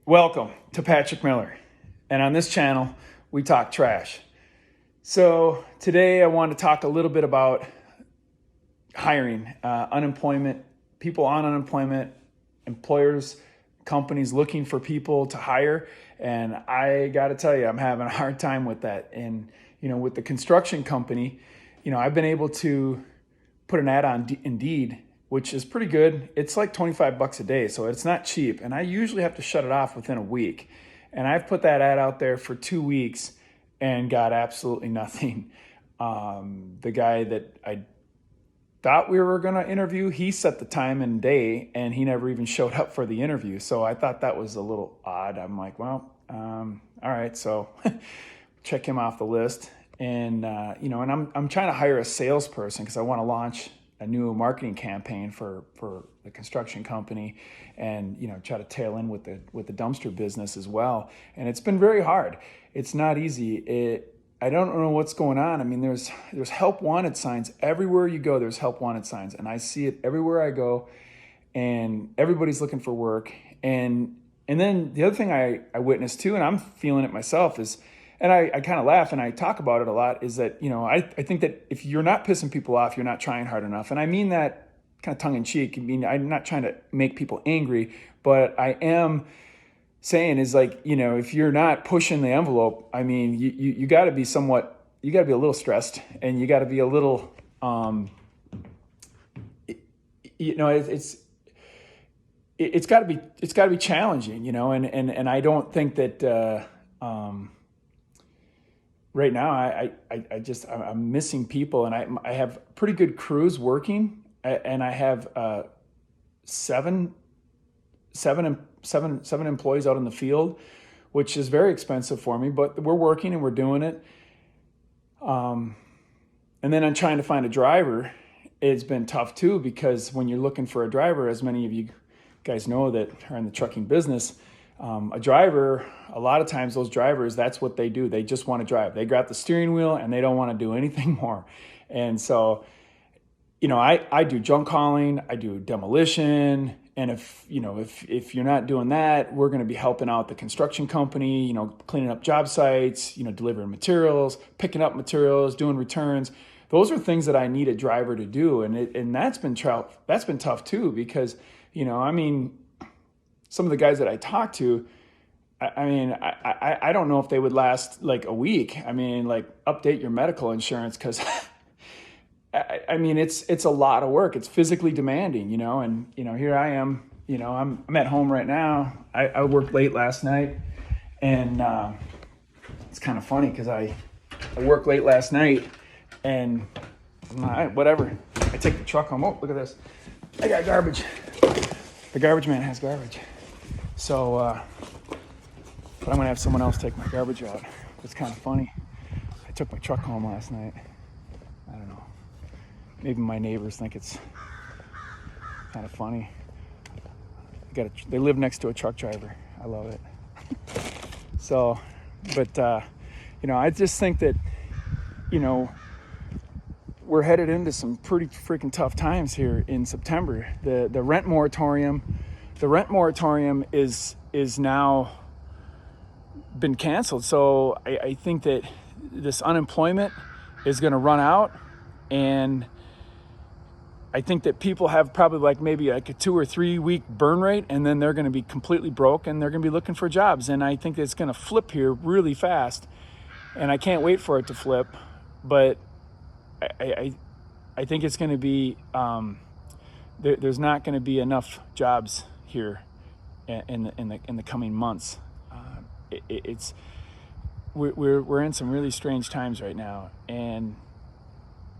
Welcome to Patrick Miller, and on this channel, we talk trash. So today I want to talk a little bit about hiring, unemployment, people on unemployment, employers, companies looking for people to hire. And I got to tell you, I'm having a hard time with that. And, with the construction company, I've been able to put an ad on Indeed, which is pretty good. It's like $25 a day, so it's not cheap. And I usually have to shut it off within a week. And I've put that ad out there for 2 weeks and got absolutely nothing. The guy that I thought we were going to interview, he set the time and day, and he never even showed up for the interview. So I thought that was a little odd. I'm like, well, all right. So check him off the list. And, and I'm trying to hire a salesperson because I want to launch a new marketing campaign for the construction company, and try to tail in with the dumpster business as well. And it's been very hard. It's not easy. I don't know what's going on. I mean, there's help wanted signs everywhere you go. There's help wanted signs, and I see it everywhere I go. And everybody's looking for work. And then the other thing I witnessed too, and I'm feeling it myself, is, and I kind of laugh and I talk about it a lot, is that, I think that if you're not pissing people off, you're not trying hard enough. And I mean that kind of tongue in cheek. I mean, I'm not trying to make people angry, but I am saying is like, if you're not pushing the envelope, I mean, you got to be you got to be a little stressed, and you got to be a little, it's got to be challenging, and I don't think that, right now, I'm missing people, and I have pretty good crews working, and I have seven employees out in the field, which is very expensive for me, but we're working and we're doing it. And then I'm trying to find a driver. It's been tough too, because when you're looking for a driver, as many of you guys know that are in the trucking business, a driver, a lot of times those drivers, that's what they do. They just want to drive. They grab the steering wheel and they don't want to do anything more. And so, I do junk hauling, I do demolition. And if you're not doing that, we're going to be helping out the construction company, cleaning up job sites, delivering materials, picking up materials, doing returns. Those are things that I need a driver to do. And that's been tough too, because, some of the guys that I talk to, I don't know if they would last like a week. I mean, like, update your medical insurance, because it's a lot of work. It's physically demanding, and here I am, I'm at home right now. I worked late last night, and it's kind of funny because I worked late last night, and whatever. I take the truck home. Oh, look at this. I got garbage. The garbage man has garbage. So, but I'm gonna have someone else take my garbage out. It's kind of funny. I took my truck home last night. I don't know. Maybe my neighbors think it's kind of funny. They live next to a truck driver. I love it. So, but I just think that, we're headed into some pretty freaking tough times here in September. The rent moratorium is now been canceled. So I think that this unemployment is going to run out, and I think that people have probably maybe a 2 or 3 week burn rate, and then they're going to be completely broke and they're going to be looking for jobs. And I think it's going to flip here really fast, and I can't wait for it to flip. But I think it's going to be, there's not going to be enough jobs here in the coming months. We're in some really strange times right now, and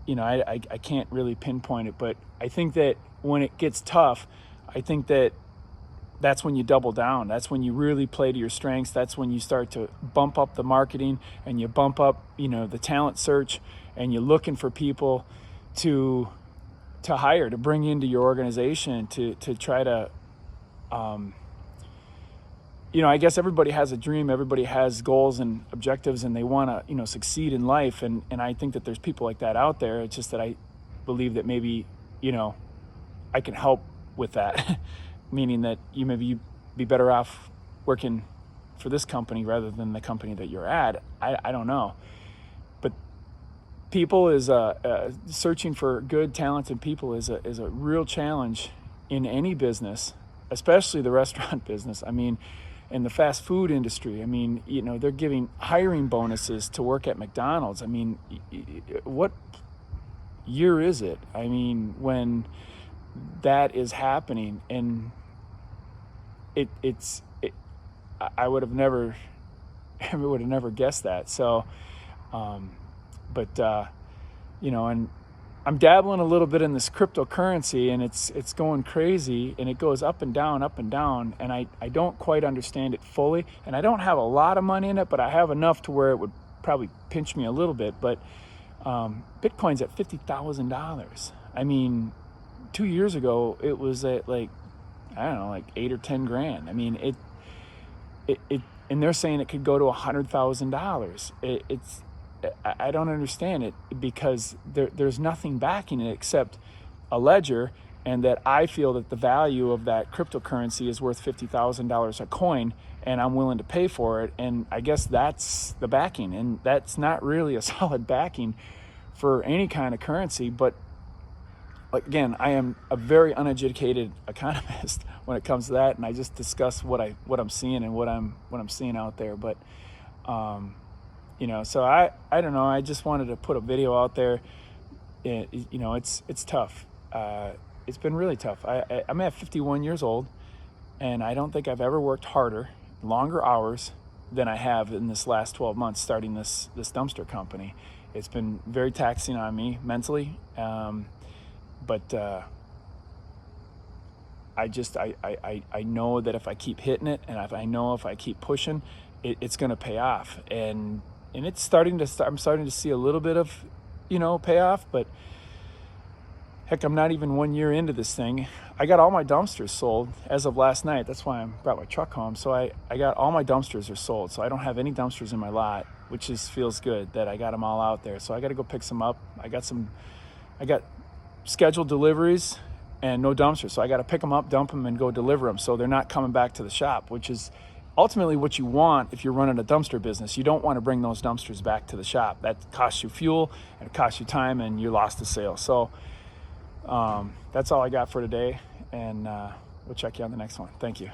I can't really pinpoint it, but I think that when it gets tough, I think that that's when you double down. That's when you really play to your strengths. That's when you start to bump up the marketing, and you bump up, the talent search, and you're looking for people to hire, to bring into your organization, to try to, I guess everybody has a dream, everybody has goals and objectives, and they want to, succeed in life. And I think that there's people like that out there. It's just that I believe that maybe, I can help with that, meaning that you maybe be better off working for this company rather than the company that you're at. I don't know. But people is searching for good, talented people is a real challenge in any business, especially the restaurant business. I mean, in the fast food industry, I mean, you know, they're giving hiring bonuses to work at McDonald's. I mean, what year is it? I mean, when that is happening, and I would have never guessed that. So, you know, and I'm dabbling a little bit in this cryptocurrency, and it's going crazy, and it goes up and down, and I don't quite understand it fully, and I don't have a lot of money in it, but I have enough to where it would probably pinch me a little bit. But Bitcoin's at $50,000. I mean, 2 years ago it was at like, I don't know, like 8 or 10 grand. I mean, it and they're saying it could go to $100,000. I don't understand it, because there's nothing backing it except a ledger, and that I feel that the value of that cryptocurrency is worth $50,000 a coin, and I'm willing to pay for it. And I guess that's the backing, and that's not really a solid backing for any kind of currency. But again, I am a very uneducated economist when it comes to that, and I just discuss what I'm seeing and what I'm seeing out there. But you know, so I don't know. I just wanted to put a video out there. You know, it's tough. It's been really tough. I'm at 51 years old, and I don't think I've ever worked harder, longer hours than I have in this last 12 months starting this dumpster company. It's been very taxing on me mentally, but I know that if I keep hitting it, and if I keep pushing, it's going to pay off. And it's starting to I'm starting to see a little bit of, you know, payoff. But heck, I'm not even 1 year into this thing. I got all my dumpsters sold as of last night. That's why I brought my truck home. So I got all my dumpsters are sold. So I don't have any dumpsters in my lot, which feels good that I got them all out there. So I got to go pick some up. I got scheduled deliveries and no dumpsters. So I got to pick them up, dump them, and go deliver them. So they're not coming back to the shop, which is ultimately what you want if you're running a dumpster business. You don't want to bring those dumpsters back to the shop. That costs you fuel, and it costs you time, and you lost the sale. So that's all I got for today, and we'll check you on the next one. Thank you.